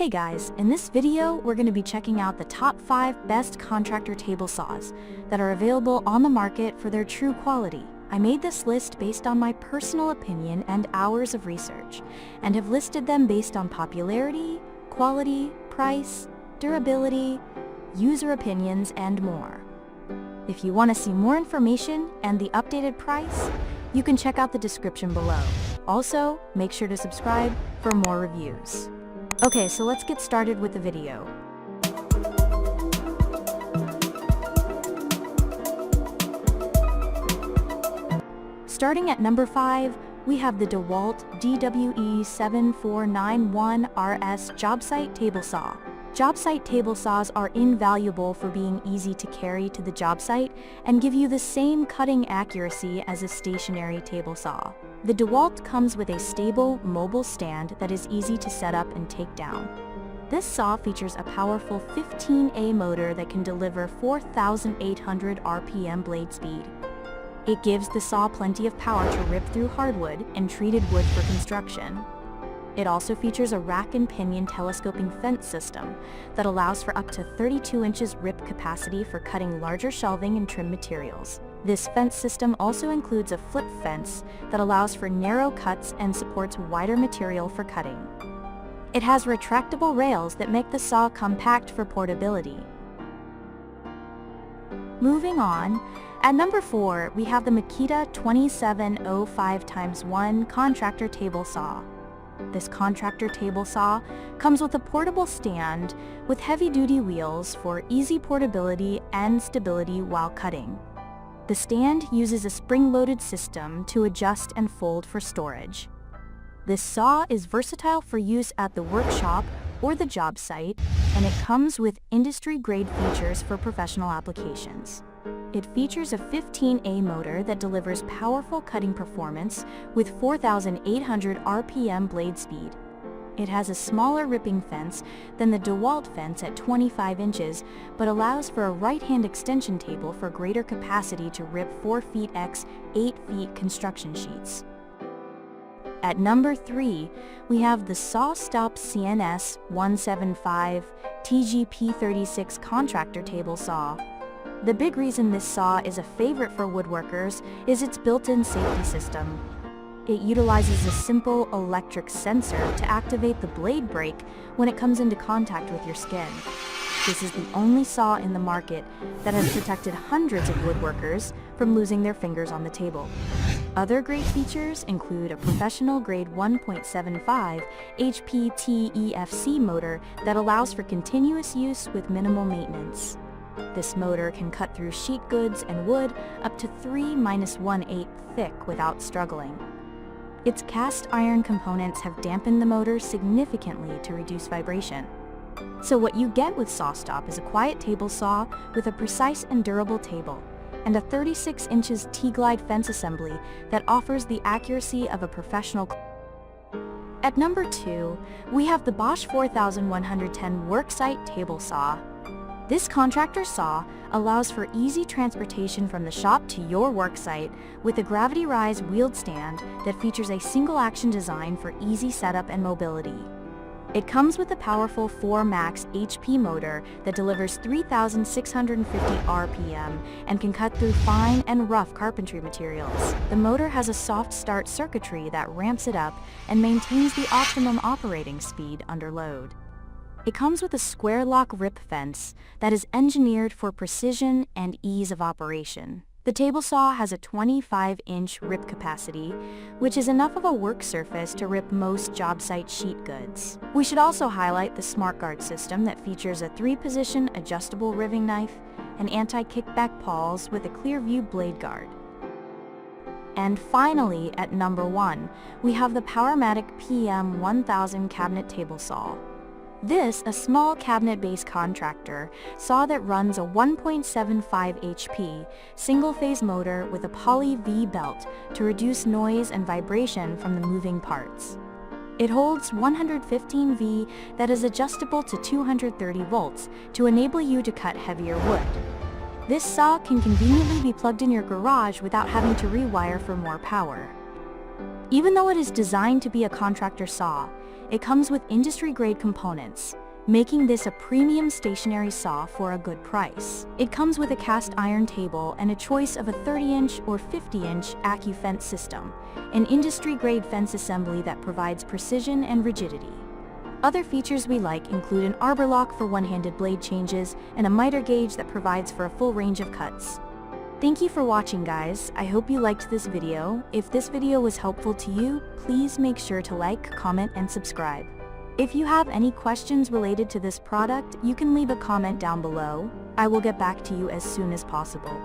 Hey guys, in this video we're going to be checking out the top 5 best contractor table saws that are available on the market for their true quality. I made this list based on my personal opinion and hours of research, and have listed them based on popularity, quality, price, durability, user opinions, and more. If you want to see more information and the updated price, you can check out the description below. Also, make sure to subscribe for more reviews. Okay, so let's get started with the video. Starting at number 5, we have the DeWalt DWE7491RS Jobsite Table Saw. Jobsite table saws are invaluable for being easy to carry to the job site and give you the same cutting accuracy as a stationary table saw. The DeWalt comes with a stable, mobile stand that is easy to set up and take down. This saw features a powerful 15A motor that can deliver 4,800 RPM blade speed. It gives the saw plenty of power to rip through hardwood and treated wood for construction. It also features a rack and pinion telescoping fence system that allows for up to 32 inches rip capacity for cutting larger shelving and trim materials. This fence system also includes a flip fence that allows for narrow cuts and supports wider material for cutting. It has retractable rails that make the saw compact for portability. Moving on, at number 4, we have the Makita 2705x1 Contractor Table Saw. This contractor table saw comes with a portable stand with heavy-duty wheels for easy portability and stability while cutting. The stand uses a spring-loaded system to adjust and fold for storage. This saw is versatile for use at the workshop or the job site, and it comes with industry-grade features for professional applications. It features a 15A motor that delivers powerful cutting performance with 4,800 RPM blade speed. It has a smaller ripping fence than the DeWalt fence at 25 inches, but allows for a right-hand extension table for greater capacity to rip 4 feet x 8 feet construction sheets. At number 3, we have the SawStop CNS175 TGP36 Contractor Table Saw. The big reason this saw is a favorite for woodworkers is its built-in safety system. It utilizes a simple electric sensor to activate the blade brake when it comes into contact with your skin. This is the only saw in the market that has protected hundreds of woodworkers from losing their fingers on the table. Other great features include a professional grade 1.75 HP TEFC motor that allows for continuous use with minimal maintenance. This motor can cut through sheet goods and wood up to 3-1/8 thick without struggling. Its cast iron components have dampened the motor significantly to reduce vibration. So what you get with SawStop is a quiet table saw with a precise and durable table, and a 36 inches T-glide fence assembly that offers the accuracy of a professional. At number 2, we have the Bosch 4110 Worksite Table Saw. This contractor saw allows for easy transportation from the shop to your work site with a gravity rise wheeled stand that features a single action design for easy setup and mobility. It comes with a powerful 4 max HP motor that delivers 3,650 RPM and can cut through fine and rough carpentry materials. The motor has a soft start circuitry that ramps it up and maintains the optimum operating speed under load. It comes with a square lock rip fence that is engineered for precision and ease of operation. The table saw has a 25-inch rip capacity, which is enough of a work surface to rip most job site sheet goods. We should also highlight the Smart Guard system that features a 3-position adjustable riving knife and anti-kickback pawls with a clear view blade guard. And finally, at number 1, we have the Powermatic PM1000 Cabinet Table Saw. This, a small cabinet-based contractor saw that runs a 1.75 HP single-phase motor with a poly V belt to reduce noise and vibration from the moving parts. It holds 115 V that is adjustable to 230 volts to enable you to cut heavier wood. This saw can conveniently be plugged in your garage without having to rewire for more power. Even though it is designed to be a contractor saw, It comes with industry-grade components, making this a premium stationary saw for a good price. It comes with a cast iron table and a choice of a 30-inch or 50-inch AccuFence system, an industry-grade fence assembly that provides precision and rigidity. Other features we like include an arbor lock for one-handed blade changes and a miter gauge that provides for a full range of cuts. Thank you for watching, guys. I hope you liked this video. If this video was helpful to you, please make sure to like, comment, and subscribe. If you have any questions related to this product, you can leave a comment down below. I will get back to you as soon as possible.